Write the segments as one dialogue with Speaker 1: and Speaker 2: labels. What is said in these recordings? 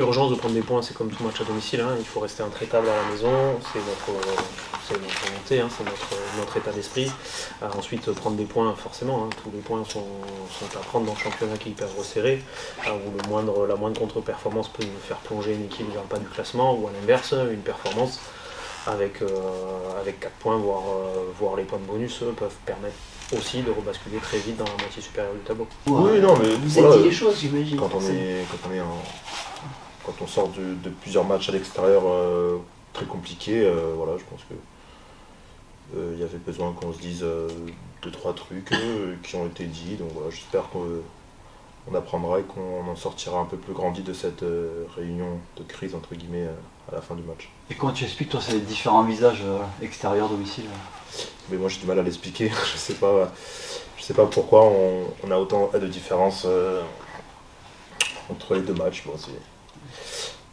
Speaker 1: urgence de prendre des points, c'est comme tout match à domicile, hein, il faut rester intraitable à la maison, c'est notre volonté, hein, c'est notre état d'esprit. Ensuite, prendre des points, forcément, hein, tous les points sont à prendre dans le championnat qui est hyper resserré, où la moindre contre-performance peut nous faire plonger une équipe vers le bas du classement, ou à l'inverse, une performance avec 4 points, voire les points de bonus, peuvent permettre aussi de rebasculer très vite dans la moitié supérieure du tableau.
Speaker 2: Oui, non, mais
Speaker 3: vous avez dit les choses, j'imagine.
Speaker 2: Quand on sort de plusieurs matchs à l'extérieur très compliqués, voilà, je pense que il y avait besoin qu'on se dise 2-3 trucs qui ont été dits. Donc voilà, j'espère qu'on apprendra et qu'on en sortira un peu plus grandi de cette réunion de crise entre guillemets à la fin du match.
Speaker 4: Et comment tu expliques toi ces différents visages extérieurs, domicile?
Speaker 2: Mais moi j'ai du mal à l'expliquer, je sais pas pourquoi on a autant de différences entre les deux matchs. Bon,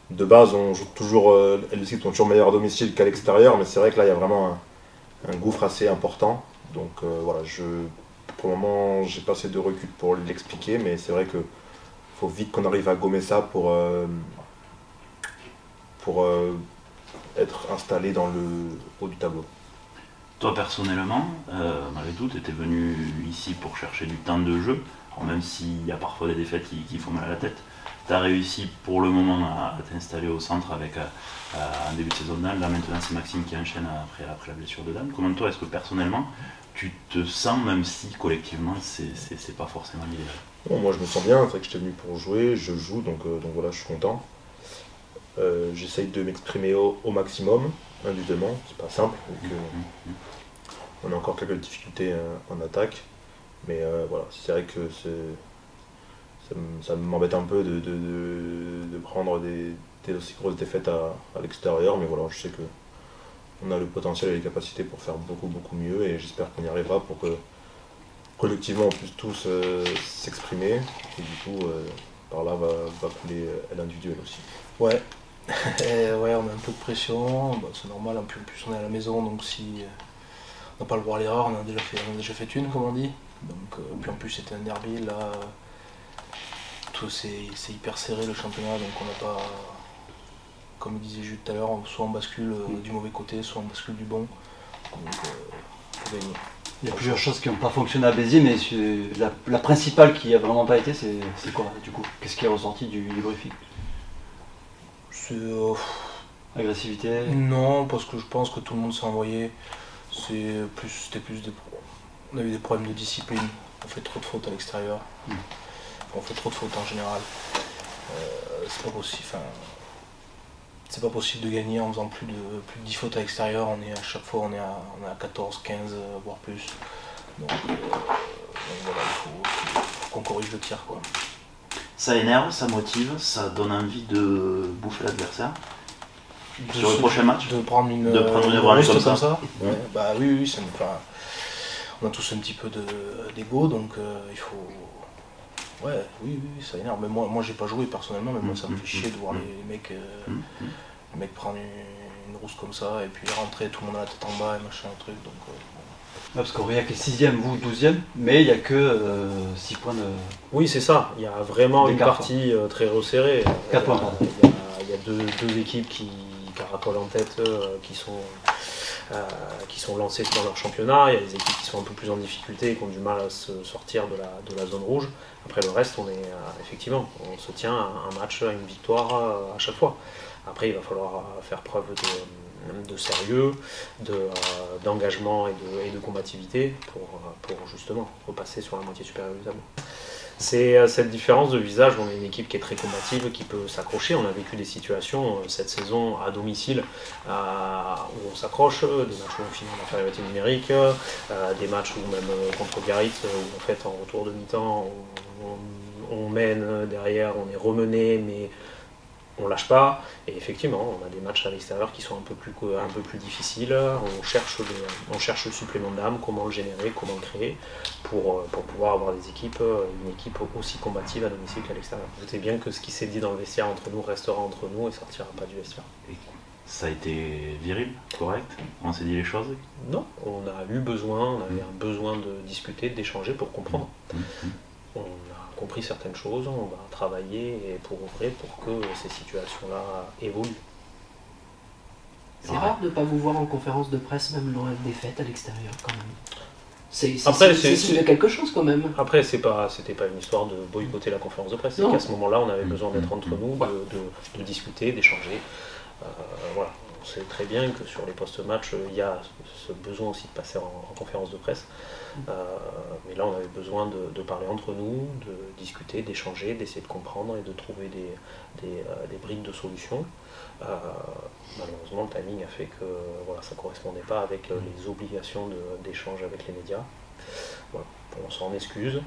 Speaker 2: de base on joue toujours, les équipes sont toujours meilleures à domicile qu'à l'extérieur, mais c'est vrai que là il y a vraiment un gouffre assez important. Donc voilà, pour le moment j'ai pas assez de recul pour l'expliquer, mais c'est vrai que faut vite qu'on arrive à gommer ça pour être installé dans le haut du tableau.
Speaker 5: Toi personnellement, malgré tout, tu étais venu ici pour chercher du temps de jeu, alors même s'il y a parfois des défaites qui font mal à la tête. Tu as réussi pour le moment à t'installer au centre avec un début de saison de Dan. Là maintenant c'est Maxime qui enchaîne après la blessure de Dan. Comment toi est-ce que personnellement tu te sens, même si collectivement c'est pas forcément l'idéal?
Speaker 2: Bon, moi je me sens bien, c'est vrai que j'étais venu pour jouer, je joue, donc voilà, je suis content. J'essaye de m'exprimer au maximum, individuellement, c'est pas simple, donc on a encore quelques difficultés en attaque, mais voilà, c'est vrai que ça m'embête un peu de prendre des aussi grosses défaites à l'extérieur, mais voilà, je sais qu'on a le potentiel et les capacités pour faire beaucoup mieux, et j'espère qu'on y arrivera pour que collectivement on puisse tous s'exprimer, et du coup par là va couler l'individuel aussi.
Speaker 3: Ouais. Ouais, on a un peu de pression, bah, c'est normal, en plus on est à la maison, donc si on n'a pas le droit à l'erreur, on a déjà fait une, comme on dit. Donc, puis en plus c'était un derby, là, tout c'est hyper serré le championnat, donc on n'a pas, comme disait Jules tout à l'heure, soit on bascule du mauvais côté, soit on bascule du bon, donc faut gagner.
Speaker 4: Il y a plusieurs choses qui n'ont pas fonctionné à Béziers, mais la principale qui n'a vraiment pas été, c'est quoi du coup? Qu'est-ce qui est ressorti du briefing? Agressivité?
Speaker 3: Non, parce que je pense que tout le monde s'est envoyé. On a eu des problèmes de discipline. On fait trop de fautes à l'extérieur. On fait trop de fautes en général. C'est pas possible. C'est pas possible de gagner en faisant plus de 10 fautes à l'extérieur. À chaque fois on est à 14, 15, voire plus. Donc voilà, il faut qu'on corrige le tir, quoi.
Speaker 5: Ça énerve, ça motive, ça donne envie de bouffer l'adversaire sur le prochain match,
Speaker 3: de prendre une
Speaker 5: branlée comme ça.
Speaker 3: Ouais. Bah oui, on a tous un petit peu d'ego, donc il faut. Ouais, oui, ça énerve. Mais moi j'ai pas joué personnellement, mais moi ça me fait chier de voir les mecs prendre une rousse comme ça et puis rentrer, tout le monde a la tête en bas et machin, truc. Donc,
Speaker 4: Parce qu'Aurillac est 6ème, vous 12ème, mais il n'y a que 6 points de.
Speaker 1: Oui, c'est ça, il y a vraiment une partie très resserrée.
Speaker 4: 4 points, pardon.
Speaker 1: Il y a deux équipes qui caracolent en tête, qui sont lancées dans leur championnat. Il y a des équipes qui sont un peu plus en difficulté et qui ont du mal à se sortir de la zone rouge. Après le reste, effectivement, on se tient à un match, à une victoire à chaque fois. Après, il va falloir faire preuve de sérieux, d'engagement et de combativité pour justement repasser sur la moitié supérieure du tableau. C'est cette différence de visage. On est une équipe qui est très combative, qui peut s'accrocher. On a vécu des situations cette saison à domicile où on s'accroche, des matchs où on finit en infériorité numérique, des matchs où même contre Biarritz, où en fait en retour de mi-temps on mène derrière, on est remené, mais on lâche pas, et effectivement on a des matchs à l'extérieur qui sont un peu plus difficiles. On cherche le supplément d'âme, comment le générer, comment le créer pour pouvoir avoir une équipe aussi combative à domicile qu'à l'extérieur. Vous savez bien que ce qui s'est dit dans le vestiaire entre nous restera entre nous et sortira pas du vestiaire.
Speaker 5: Ça a été viril, correct? On s'est dit les choses?
Speaker 1: Non, on a eu besoin, on avait un besoin de discuter, d'échanger pour comprendre. On a compris certaines choses, on va travailler pour ouvrir pour que ces situations-là évoluent.
Speaker 6: C'est rare de ne pas vous voir en conférence de presse, même dans la défaite à l'extérieur, quand même. C'est signe de quelque chose, quand même.
Speaker 1: Après, c'était pas une histoire de boycotter la conférence de presse. C'est qu'à ce moment-là, on avait besoin d'être entre nous, de discuter, d'échanger. Voilà. On sait très bien que sur les post-match, il y a ce besoin aussi de passer en conférence de presse. Mais là, on avait besoin de parler entre nous, de discuter, d'échanger, d'essayer de comprendre et de trouver des briques de solutions. Malheureusement, le timing a fait que ça ne correspondait pas avec les obligations d'échange avec les médias. Voilà. On s'en excuse,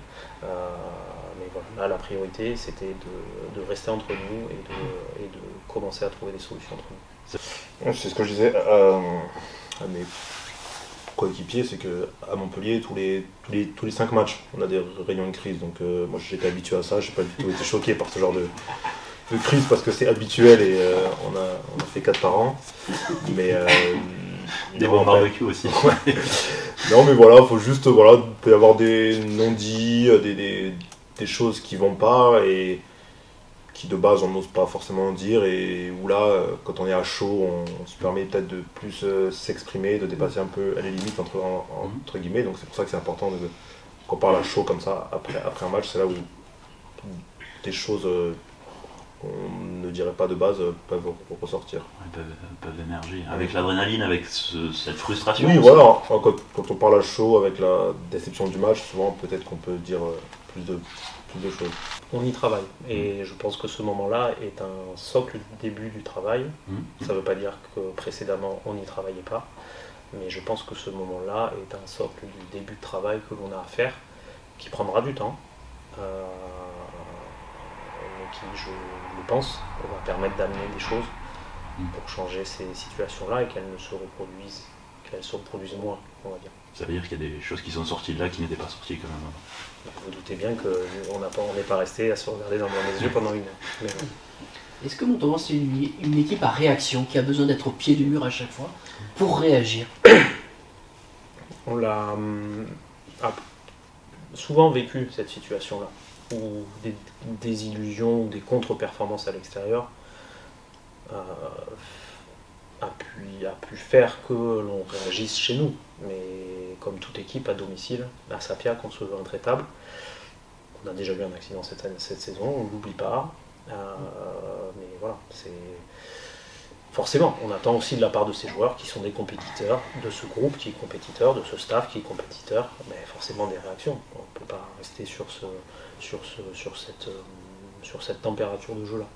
Speaker 1: mais voilà, là la priorité c'était de rester entre nous et de commencer à trouver des solutions entre nous.
Speaker 2: C'est ce que je disais à mes coéquipiers, c'est qu'à Montpellier, tous les 5 matchs, on a des réunions de crise. Donc moi j'étais habitué à ça, je n'ai pas du tout été choqué par ce genre de crise parce que c'est habituel et on a fait 4 par an. Mais
Speaker 5: des bons barbecues aussi.
Speaker 2: Ouais. Non mais voilà, faut juste il peut y avoir des non-dits, des choses qui vont pas et qui de base on n'ose pas forcément dire et où là quand on est à chaud on se permet peut-être de plus s'exprimer, de dépasser un peu les limites entre guillemets, donc c'est pour ça que c'est important qu'on parle à chaud comme ça après un match, c'est là où des choses qu'on ne dirait pas de base peuvent ressortir.
Speaker 5: Peuvent émerger. Avec l'adrénaline, avec cette frustration.
Speaker 2: Oui, voilà. Quand on parle à chaud avec la déception du match, souvent peut-être qu'on peut dire plus de choses.
Speaker 1: On y travaille. Et je pense que ce moment-là est un socle du début du travail. Ça ne veut pas dire que précédemment on n'y travaillait pas. Mais je pense que ce moment-là est un socle du début de travail que l'on a à faire, qui prendra du temps. Qui, je le pense, va permettre d'amener des choses pour changer ces situations-là et qu'elles se reproduisent moins, on va dire.
Speaker 5: Ça veut dire qu'il y a des choses qui sont sorties de là qui n'étaient pas sorties quand même.
Speaker 1: Vous doutez bien qu'on n'est pas resté à se regarder dans les yeux pendant une heure. Mais...
Speaker 6: Est-ce que Montauban c'est une équipe à réaction qui a besoin d'être au pied du mur à chaque fois pour réagir?
Speaker 1: On l'a souvent vécu cette situation-là, où des désillusions ou des contre-performances à l'extérieur a pu faire que l'on réagisse chez nous. Mais comme toute équipe à domicile, à Sapiac, on se veut intraitable. On a déjà eu un accident cette saison, on ne l'oublie pas. Mais voilà, forcément, on attend aussi de la part de ces joueurs qui sont des compétiteurs, de ce groupe qui est compétiteur, de ce staff qui est compétiteur, mais forcément des réactions. On ne peut pas rester sur cette température de jeu-là.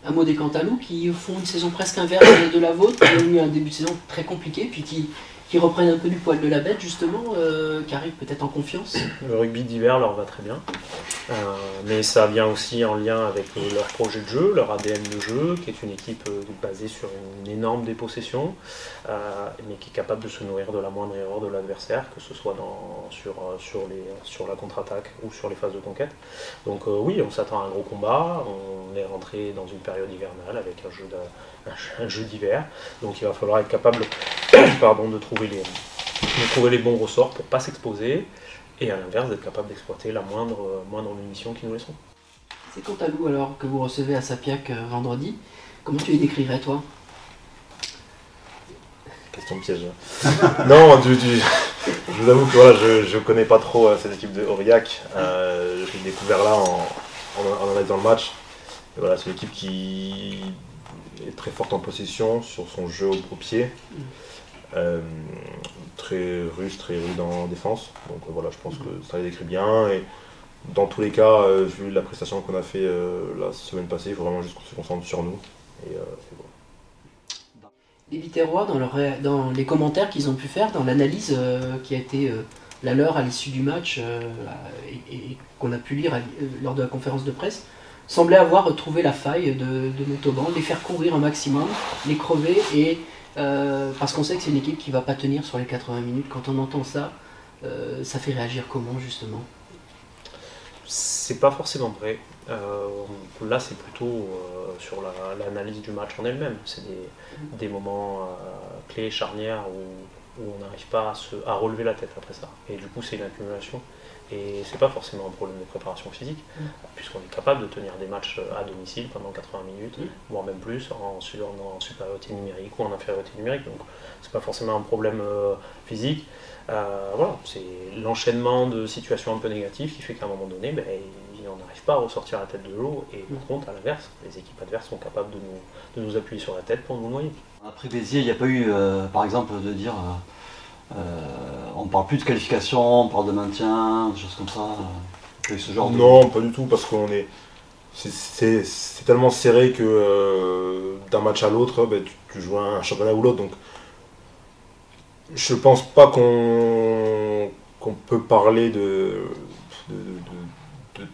Speaker 6: Un mot des Cantalous qui font une saison presque inverse de la vôtre, qui ont eu un début de saison très compliqué, puis qui reprennent un peu du poil de la bête justement, qui arrivent peut-être en confiance.
Speaker 1: Le rugby d'hiver leur va très bien, mais ça vient aussi en lien avec leur projet de jeu, leur ADN de jeu, qui est une équipe basée sur une énorme dépossession, mais qui est capable de se nourrir de la moindre erreur de l'adversaire, que ce soit sur la contre-attaque ou sur les phases de conquête. Donc oui, on s'attend à un gros combat, on est rentré dans une période hivernale avec un jeu d'hiver, donc il va falloir être capable de trouver les bons ressorts pour ne pas s'exposer, et à l'inverse d'être capable d'exploiter la moindre munition qui nous laisseront.
Speaker 6: C'est Cantalous alors que vous recevez à Sapiac vendredi. Comment tu les décrirais toi?
Speaker 2: Question piège. Non, je vous avoue que voilà, je connais pas trop cette équipe de Aurillac. Je l'ai découvert là en analysant le match. Et voilà, c'est une équipe qui est très forte en possession sur son jeu au pied. Très russe, très rude en défense. Donc voilà, je pense que ça les décrit bien. Et dans tous les cas, vu la prestation qu'on a fait la semaine passée, il faut vraiment juste qu'on se concentre sur nous. Et voilà.
Speaker 6: Les Biterrois, dans les commentaires qu'ils ont pu faire, dans l'analyse qui a été la leur à l'issue du match et qu'on a pu lire lors de la conférence de presse, semblaient avoir trouvé la faille de Montauban, les faire courir un maximum, les crever, et parce qu'on sait que c'est une équipe qui ne va pas tenir sur les 80 minutes. Quand on entend ça, ça fait réagir comment justement?
Speaker 1: C'est pas forcément vrai. Là, c'est plutôt sur l'analyse du match en elle-même. C'est des moments clés, charnières, où où on n'arrive pas à relever la tête après ça. Et du coup, c'est une accumulation. Et c'est pas forcément un problème de préparation physique, puisqu'on est capable de tenir des matchs à domicile pendant 80 minutes, voire même plus, en supériorité numérique ou en infériorité numérique. Donc c'est pas forcément un problème physique. Voilà, c'est l'enchaînement de situations un peu négatives qui fait qu'à un moment donné, on n'arrive pas à ressortir la tête de l'eau. Et par contre, à l'inverse, les équipes adverses sont capables de nous appuyer sur la tête pour nous noyer.
Speaker 4: Après Béziers, il n'y a pas eu, par exemple, de dire on parle plus de qualification, on parle de maintien, des choses comme ça. Ce genre
Speaker 2: non, pas du tout, parce qu'on est. C'est tellement serré que d'un match à l'autre, tu joues un championnat ou l'autre. Donc je pense pas qu'on peut parler de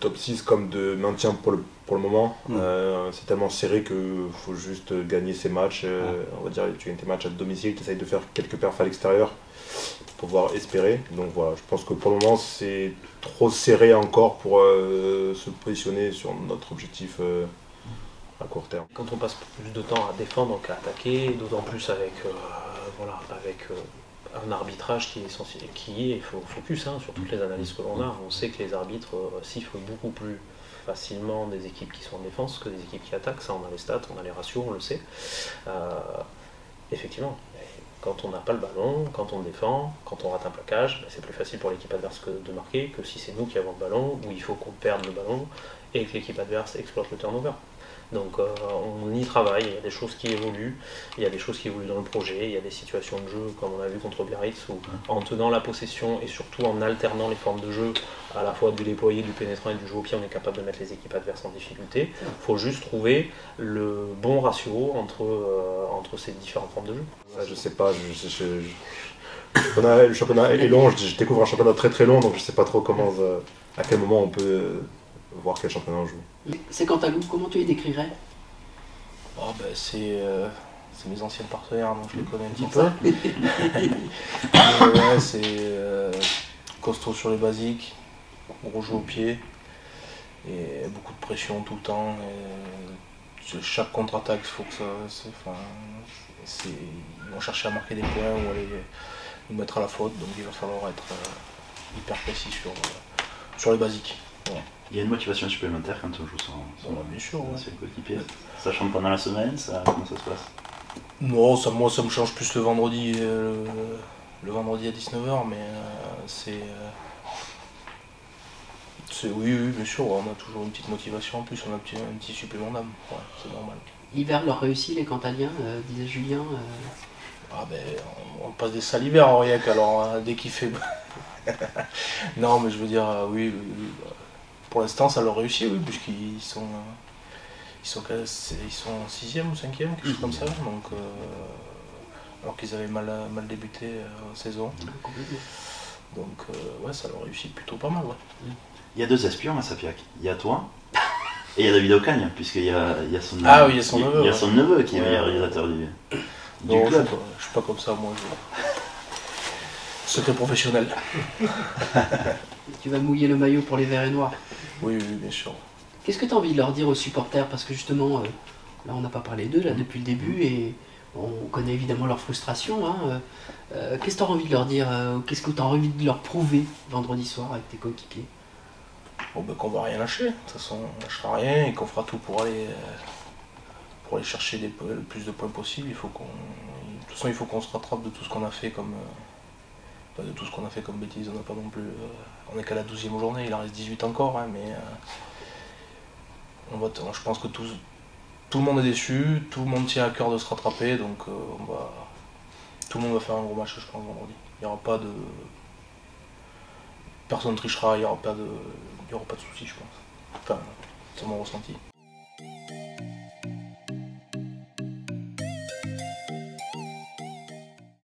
Speaker 2: top 6 comme de maintien pour le moment. C'est tellement serré qu'il faut juste gagner ses matchs. On va dire, tu gagnes tes matchs à domicile, tu essayes de faire quelques perfs à l'extérieur pour pouvoir espérer. Donc voilà, je pense que pour le moment c'est trop serré encore pour se positionner sur notre objectif à court terme.
Speaker 1: Quand on passe plus de temps à défendre qu'à attaquer, d'autant plus avec un arbitrage qui est focus sur toutes les analyses que l'on a. On sait que les arbitres sifflent beaucoup plus facilement des équipes qui sont en défense que des équipes qui attaquent. Ça, on a les stats, on a les ratios, on le sait. Effectivement, quand on n'a pas le ballon, quand on défend, quand on rate un plaquage, c'est plus facile pour l'équipe adverse de marquer que si c'est nous qui avons le ballon, où il faut qu'on perde le ballon et que l'équipe adverse exploite le turnover. Donc on y travaille, il y a des choses qui évoluent, il y a des choses qui évoluent dans le projet, il y a des situations de jeu comme on a vu contre Biarritz où en tenant la possession et surtout en alternant les formes de jeu, à la fois du déployé, du pénétrant et du jeu au pied, on est capable de mettre les équipes adverses en difficulté. Il faut juste trouver le bon ratio entre ces différentes formes de jeu.
Speaker 2: Ça, je sais pas, le championnat est long, je découvre un championnat très très long, donc je sais pas trop à quel moment on peut voir quel championnat on joue.
Speaker 6: C'est Cantalou, comment tu les décrirais?
Speaker 3: C'est mes anciens partenaires, donc je les connais un petit peu. Ouais, c'est costaud sur les basiques, gros jeu au pied, et beaucoup de pression tout le temps. Et chaque contre-attaque, il faut que ils vont chercher à marquer des points ou aller nous mettre à la faute, donc il va falloir être hyper précis sur les basiques. Ouais.
Speaker 5: Il y a une motivation supplémentaire quand on joue sans
Speaker 3: bien sûr,
Speaker 5: le coéquipier. Ça chante pendant la semaine, comment ça se passe?
Speaker 3: Non, moi ça me change plus le vendredi à 19h, mais oui, bien sûr, on a toujours une petite motivation en plus, on a un petit supplément d'âme, c'est normal.
Speaker 6: L'hiver leur réussit les Cantaliens, disait Julien.
Speaker 3: On passe des sales hivers à Aurillac, alors dès qu'il fait... Non, mais je veux dire, oui. Pour l'instant, ça leur réussit, oui, puisqu'ils sont 6e ou 5e, quelque chose comme ça. Donc, alors qu'ils avaient mal débuté la saison. Donc, ça leur réussit plutôt pas mal. Ouais.
Speaker 5: Il y a deux espions à Sapiac. Il y a toi et il y a David Ocagne, puisqu'il y a son neveu.
Speaker 3: Ah oui, il y a son neveu.
Speaker 5: Il y a son neveu qui est meilleur réalisateur du club.
Speaker 3: Je suis pas comme ça, moi. Secret professionnel.
Speaker 6: Tu vas mouiller le maillot pour les verts et noirs.
Speaker 3: Oui, bien sûr.
Speaker 6: Qu'est-ce que tu as envie de leur dire aux supporters? Parce que justement, là on n'a pas parlé d'eux depuis le début et on connaît évidemment leur frustration. Qu'est-ce que tu as envie de leur dire? Qu'est-ce que tu as envie de leur prouver vendredi soir avec tes coéquipiers?
Speaker 3: Qu'on va rien lâcher. De toute façon, on lâchera rien et qu'on fera tout pour aller chercher le plus de points possible. De toute façon, il faut qu'on se rattrape de tout ce qu'on a fait comme... de tout ce qu'on a fait comme bêtises, on n'a pas non plus... on est qu'à la 12e journée, il en reste 18 encore, mais je pense que tout le monde est déçu, tout le monde tient à cœur de se rattraper, donc tout le monde va faire un gros match, je pense, vendredi. Il n'y aura pas de... Personne ne trichera, il n'y aura pas de soucis, je pense. Enfin, c'est mon ressenti.